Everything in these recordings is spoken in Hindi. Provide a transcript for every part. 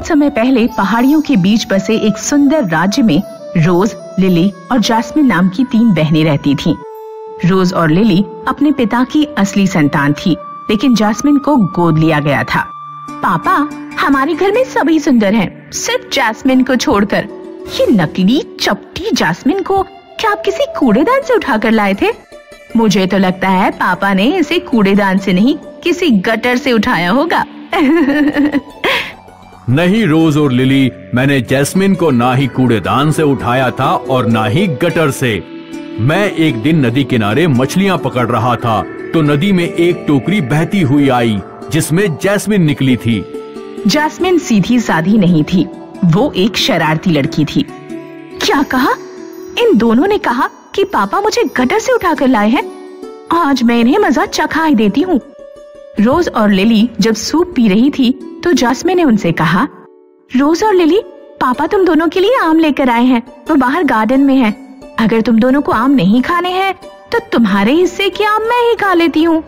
बहुत समय पहले पहाड़ियों के बीच बसे एक सुंदर राज्य में रोज, लिली और जैस्मिन नाम की 3 बहनें रहती थीं। रोज और लिली अपने पिता की असली संतान थी, लेकिन जैस्मिन को गोद लिया गया था। पापा, हमारे घर में सभी सुंदर हैं, सिर्फ जैस्मिन को छोड़कर। ये नकली चपटी जैस्मिन को क्या आप किसी कूड़ेदान से उठा कर लाए थे? मुझे तो लगता है पापा ने इसे कूड़ेदान से नहीं, किसी गटर से उठाया होगा। नहीं रोज और लिली, मैंने जैस्मिन को ना ही कूड़ेदान से उठाया था और ना ही गटर से। मैं एक दिन नदी किनारे मछलियां पकड़ रहा था तो नदी में एक टोकरी बहती हुई आई जिसमें जैस्मिन निकली थी। जैस्मिन सीधी साधी नहीं थी, वो एक शरारती लड़की थी। क्या कहा? इन दोनों ने कहा कि पापा मुझे गटर से उठाकर लाए हैं। आज मैं इन्हें मजा चखा ही देती हूँ। रोज और लिली जब सूप पी रही थी तो जैस्मिन ने उनसे कहा, रोज और लिली, पापा तुम दोनों के लिए आम लेकर आए हैं, वो बाहर गार्डन में है। अगर तुम दोनों को आम नहीं खाने हैं तो तुम्हारे हिस्से के आम मैं ही खा लेती हूँ।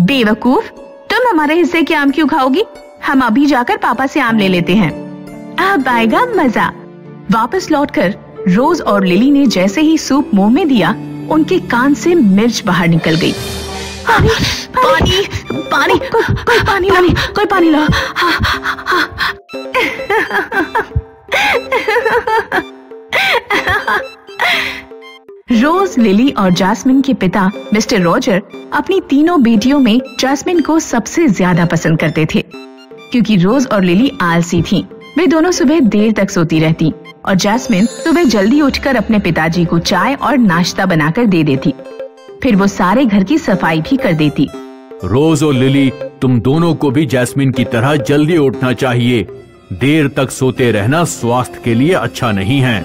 बेवकूफ, तुम हमारे हिस्से के आम क्यों खाओगी? हम अभी जाकर पापा से आम ले लेते हैं, अब आएगा मजा। वापस लौटकर रोज और लिली ने जैसे ही सूप मुंह में दिया, उनके कान से मिर्च बाहर निकल गई। पानी, पानी, पानी, कोई पानी ला, कोई पानी ला। रोज, लिली और जैस्मिन के पिता मिस्टर रॉजर अपनी तीनों बेटियों में जैस्मिन को सबसे ज्यादा पसंद करते थे, क्योंकि रोज और लिली आलसी थीं। वे दोनों सुबह देर तक सोती रहती और जैस्मिन सुबह जल्दी उठकर अपने पिताजी को चाय और नाश्ता बनाकर दे देती। फिर वो सारे घर की सफाई भी कर देती। रोज और लिली, तुम दोनों को भी जैस्मिन की तरह जल्दी उठना चाहिए। देर तक सोते रहना स्वास्थ्य के लिए अच्छा नहीं है।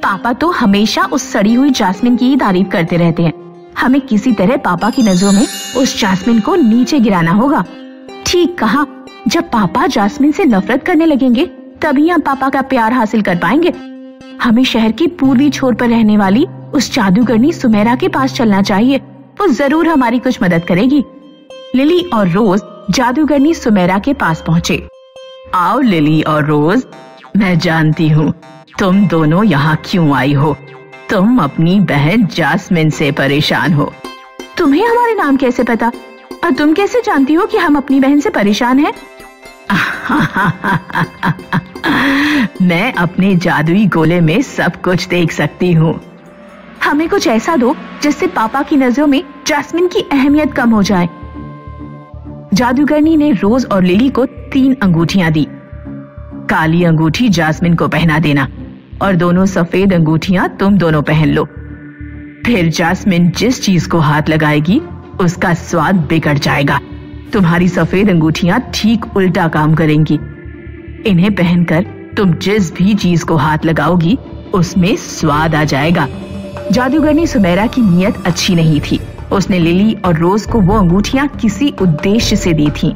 पापा तो हमेशा उस सड़ी हुई जैस्मिन की ही तारीफ करते रहते हैं। हमें किसी तरह पापा की नजरों में उस जैस्मिन को नीचे गिराना होगा। ठीक कहा, जब पापा जैस्मिन से नफरत करने लगेंगे तभी हम पापा का प्यार हासिल कर पाएंगे। हमें शहर की पूर्वी छोर पर रहने वाली उस जादूगरनी सुमेरा के पास चलना चाहिए, वो जरूर हमारी कुछ मदद करेगी। लिली और रोज जादूगरनी सुमेरा के पास पहुँचे। आओ लिली और रोज, मैं जानती हूँ तुम दोनों यहाँ क्यों आई हो। तुम अपनी बहन जैस्मिन से परेशान हो। तुम्हें हमारे नाम कैसे पता? और तुम कैसे जानती हो कि हम अपनी बहन से परेशान हैं? मैं अपने जादुई गोले में सब कुछ देख सकती हूँ। हमें कुछ ऐसा दो जिससे पापा की नजरों में जैस्मिन की अहमियत कम हो जाए। जादूगरनी ने रोज और लिली को 3 अंगूठियां दी। काली अंगूठी जैस्मिन को पहना देना और दोनों सफेद अंगूठियां तुम दोनों पहन लो। फिर जैस्मिन जिस चीज को हाथ लगाएगी उसका स्वाद बिगड़ जाएगा। तुम्हारी सफेद अंगूठियां ठीक उल्टा काम करेंगी। इन्हें पहनकर तुम जिस भी चीज को हाथ लगाओगी उसमें स्वाद आ जाएगा। जादूगरनी सुमेरा की नीयत अच्छी नहीं थी। उसने लिली और रोज को वो अंगूठियां किसी उद्देश्य से दी थीं।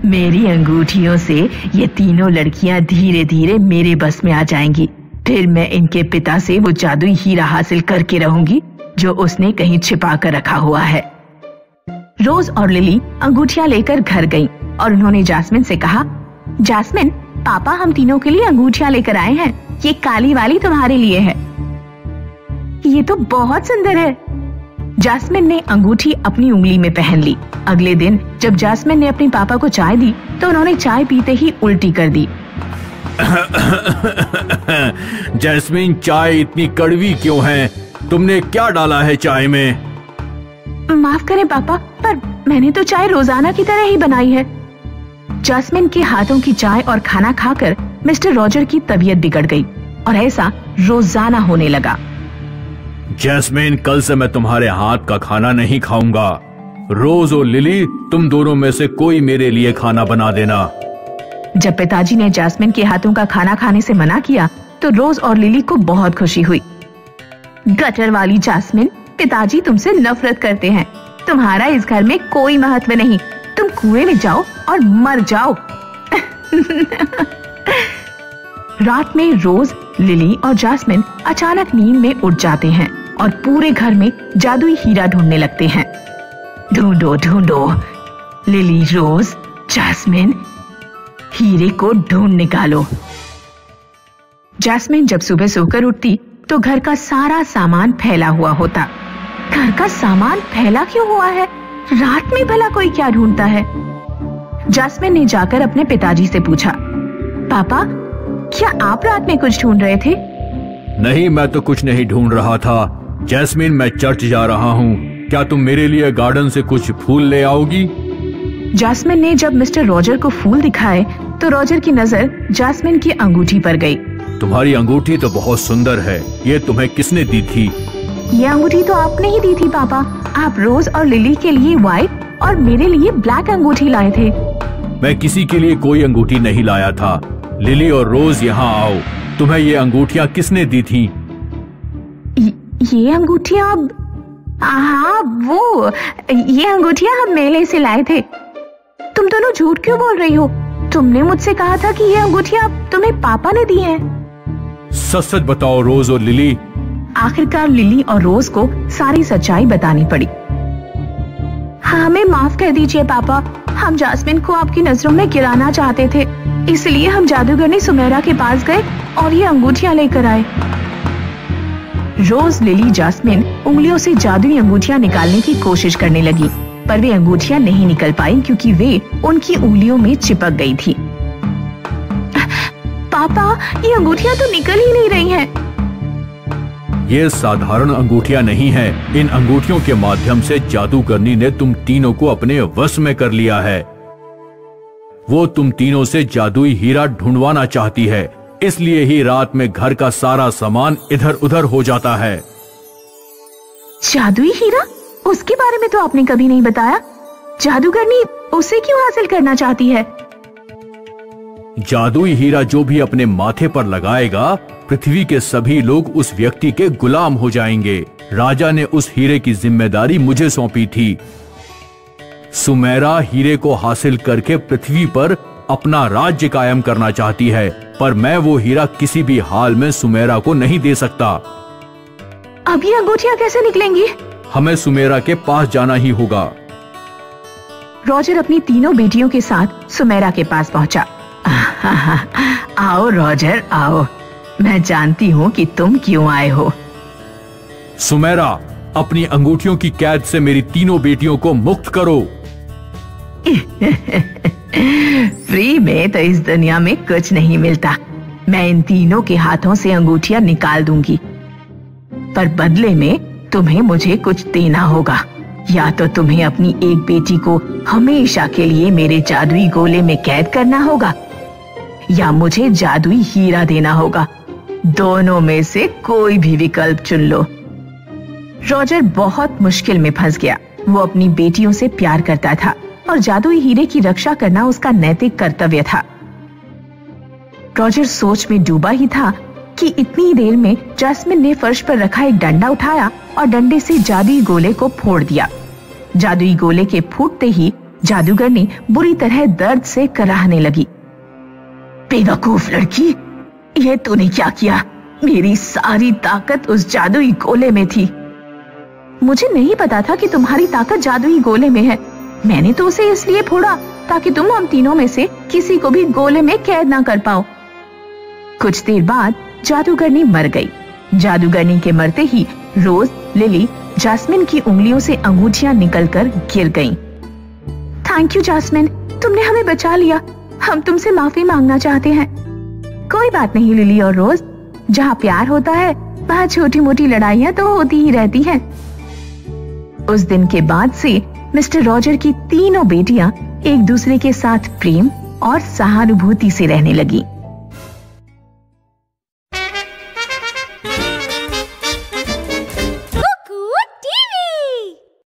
मेरी अंगूठियों से ये तीनों लड़कियां धीरे धीरे मेरे बस में आ जाएंगी। फिर मैं इनके पिता से वो जादुई हीरा हासिल करके रहूंगी जो उसने कहीं छिपा कर रखा हुआ है। रोज और लिली अंगूठियां लेकर घर गईं और उन्होंने जैस्मिन से कहा, जैस्मिन, पापा हम तीनों के लिए अंगूठियां लेकर आए हैं। ये काली वाली तुम्हारे लिए है। ये तो बहुत सुंदर है। जैस्मिन ने अंगूठी अपनी उंगली में पहन ली। अगले दिन जब जैस्मिन ने अपने पापा को चाय दी तो उन्होंने चाय पीते ही उल्टी कर दी। जैस्मिन, चाय इतनी कड़वी क्यों है? तुमने क्या डाला है चाय में? माफ करें पापा, पर मैंने तो चाय रोजाना की तरह ही बनाई है। जैस्मिन के हाथों की चाय और खाना खाकर मिस्टर रॉजर की तबीयत बिगड़ गई और ऐसा रोजाना होने लगा। जैस्मिन, कल से मैं तुम्हारे हाथ का खाना नहीं खाऊंगा। रोज और लिली, तुम दोनों में से कोई मेरे लिए खाना बना देना। जब पिताजी ने जैस्मिन के हाथों का खाना खाने से मना किया तो रोज और लिली को बहुत खुशी हुई। गटर वाली जैस्मिन, पिताजी तुमसे नफरत करते हैं। तुम्हारा इस घर में कोई महत्व नहीं। तुम कुएं में जाओ और मर जाओ। रात में रोज, लिली और जैस्मिन अचानक नींद में उठ जाते हैं और पूरे घर में जादुई हीरा ढूंढने लगते हैं। ढूंढो ढूंढो, लिली, रोज, जैस्मिन, हीरे को ढूंढ निकालो। जैस्मिन जब सुबह सोकर उठती तो घर का सारा सामान फैला हुआ होता। घर का सामान फैला क्यों हुआ है? रात में भला कोई क्या ढूंढता है? जैस्मिन ने जाकर अपने पिताजी से पूछा, पापा, क्या आप रात में कुछ ढूंढ रहे थे? नहीं, मैं तो कुछ नहीं ढूंढ रहा था। जैस्मिन, मैं चर्च जा रहा हूँ। क्या तुम मेरे लिए गार्डन से कुछ फूल ले आओगी? जैस्मिन ने जब मिस्टर रॉजर को फूल दिखाए तो रॉजर की नजर जैस्मिन की अंगूठी पर गई। तुम्हारी अंगूठी तो बहुत सुंदर है। ये तुम्हें किसने दी थी? ये अंगूठी तो आपने ही दी थी पापा। आप रोज और लिली के लिए व्हाइट और मेरे लिए ब्लैक अंगूठी लाए थे। मैं किसी के लिए कोई अंगूठी नहीं लाया था। लिली और रोज यहाँ आओ। तुम्हें ये अंगूठियाँ किसने दी थी? ये अंगूठियाँ? हाँ, ये अंगूठियाँ हम मेले से लाए थे। तुम दोनों झूठ क्यों बोल रही हो? तुमने मुझसे कहा था कि ये अंगूठियाँ तुम्हें पापा ने दी हैं। सच सच बताओ रोज और लिली। आखिरकार लिली और रोज को सारी सच्चाई बतानी पड़ी। हमें माफ कर दीजिए पापा, हम जैस्मिन को आपकी नजरों में गिराना चाहते थे, इसलिए हम जादूगरनी सुमेरा के पास गए और ये अंगूठियां लेकर आए। रोज, लिली, जैस्मिन उंगलियों से जादुई अंगूठियां निकालने की कोशिश करने लगी, पर वे अंगूठियां नहीं निकल पाई क्योंकि वे उनकी उंगलियों में चिपक गई थी। पापा, ये अंगूठियां तो निकल ही नहीं रही हैं। ये साधारण अंगूठियां नहीं हैं। इन अंगूठियों के माध्यम से जादूगरनी ने तुम तीनों को अपने वश में कर लिया है। वो तुम तीनों से जादुई हीरा ढूंढवाना चाहती है, इसलिए ही रात में घर का सारा सामान इधर उधर हो जाता है। जादुई हीरा? उसके बारे में तो आपने कभी नहीं बताया। जादूगरनी उसे क्यों हासिल करना चाहती है? जादुई हीरा जो भी अपने माथे पर लगाएगा, पृथ्वी के सभी लोग उस व्यक्ति के गुलाम हो जाएंगे। राजा ने उस हीरे की जिम्मेदारी मुझे सौंपी थी। सुमेरा हीरे को हासिल करके पृथ्वी पर अपना राज्य कायम करना चाहती है, पर मैं वो हीरा किसी भी हाल में सुमेरा को नहीं दे सकता। अब ये अंगूठियां कैसे निकलेंगी? हमें सुमेरा के पास जाना ही होगा। रॉजर अपनी तीनों बेटियों के साथ सुमेरा के पास पहुंचा। आओ रॉजर, आओ। मैं जानती हूँ कि तुम क्यों आए हो। सुमेरा, अपनी अंगूठियों की कैद से मेरी तीनों बेटियों को मुक्त करो। फ्री में तो इस दुनिया में कुछ नहीं मिलता। मैं इन तीनों के हाथों से अंगूठियां निकाल दूंगी, पर बदले में तुम्हें मुझे कुछ देना होगा। या तो तुम्हें अपनी एक बेटी को हमेशा के लिए मेरे जादुई गोले में कैद करना होगा, या मुझे जादुई हीरा देना होगा। दोनों में से कोई भी विकल्प चुन लो। रॉजर बहुत मुश्किल में फंस गया। वो अपनी बेटियों से प्यार करता था और जादुई हीरे की रक्षा करना उसका नैतिक कर्तव्य था। रॉजर सोच में डूबा ही था कि इतनी देर में जैस्मिन ने फर्श पर रखा एक डंडा उठाया और डंडे से जादुई गोले को फोड़ दिया। जादुई गोले के फूटते ही जादूगरनी बुरी तरह दर्द से कराहने लगी। बेवकूफ लड़की, ये तूने क्या किया? मेरी सारी ताकत उस जादुई गोले में थी। मुझे नहीं पता था कि तुम्हारी ताकत जादुई गोले में है। मैंने तो उसे इसलिए फोड़ा ताकि तुम हम तीनों में से किसी को भी गोले में कैद ना कर पाओ। कुछ देर बाद जादूगरनी मर गई। जादूगरनी के मरते ही रोज, लिली, जैस्मिन की उंगलियों से अंगूठियां निकलकर गिर गईं। थैंक यू जैस्मिन, तुमने हमें बचा लिया। हम तुमसे माफी मांगना चाहते हैं। कोई बात नहीं लिली और रोज, जहाँ प्यार होता है वहाँ छोटी मोटी लड़ाइयाँ तो होती ही रहती हैं। उस दिन के बाद से मिस्टर रॉजर की तीनों बेटियां एक दूसरे के साथ प्रेम और सहानुभूति से रहने लगी।